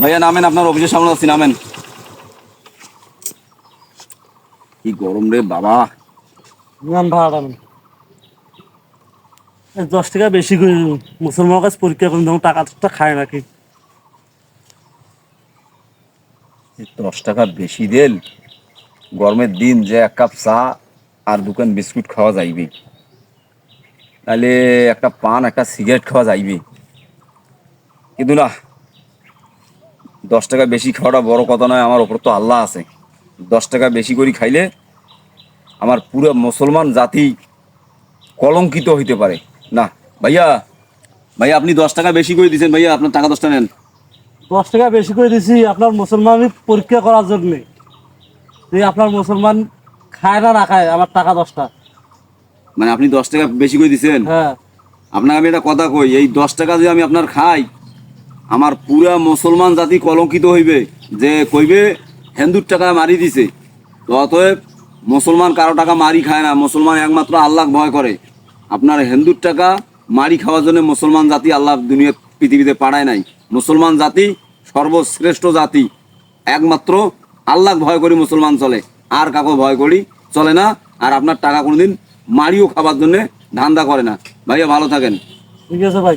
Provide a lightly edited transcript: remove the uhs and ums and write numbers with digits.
ভাইয়া নামেন, আপনার অফিসের সামনে আছি, নামেন। কি গরম রে বাবা। নাম ভাড়া নেন। 10 টাকা বেশি করে মুসলমানের কাছে পরীক্ষা করুন, তখন টাকাটা খায় নাকি? 10 টাকা বেশি দেন? গরমের দিন যে এক কাপ চা আর দোকান বিস্কুট খাওয়া যাইবে, তাহলে একটা পান একটা সিগারেট খাওয়া যাইবে, কিন্তু না, 10 টাকা বেশি খাওয়াটা বড় কথা নয়। আমার ওপর তো আল্লাহ আছে। 10 টাকা বেশি করে খাইলে আমার পুরো মুসলমান জাতি কলঙ্কিত হইতে পারে। না ভাইয়া, ভাইয়া আপনি 10 টাকা বেশি করে দিচ্ছেন, ভাইয়া আপনার টাকা 10টা নেন। 10 টাকা বেশি করে দিছি আপনার মুসলমানই পরীক্ষা করার জন্যে। যে আপনার মুসলমান খায় না না খায় আমার টাকা 10টা। মানে আপনি 10 টাকা বেশি করে দিচ্ছেন? হ্যাঁ, আপনাকে আমি একটা কথা কই, এই 10 টাকা যদি আমি আপনার খাই, আমার পুরা মুসলমান জাতি কলঙ্কিত হইবে, যে কইবে হিন্দুর টাকা মারি দিছে। তো অতএব মুসলমান কারো টাকা মারি খায় না, মুসলমান একমাত্র আল্লাহ ভয় করে। আপনার হিন্দুর টাকা মারি খাওয়ার জন্য মুসলমান জাতি আল্লাহ দুনিয়া পৃথিবীতে পাঠায় নাই। মুসলমান জাতি সর্বশ্রেষ্ঠ জাতি, একমাত্র আল্লাহ ভয় করি মুসলমান চলে, আর কাকো ভয় করি চলে না। আর আপনার টাকা কোনোদিন মারিও খাবার জন্য ধান্দা করে না। ভাইয়া ভালো থাকেন। ঠিক আছে ভাই।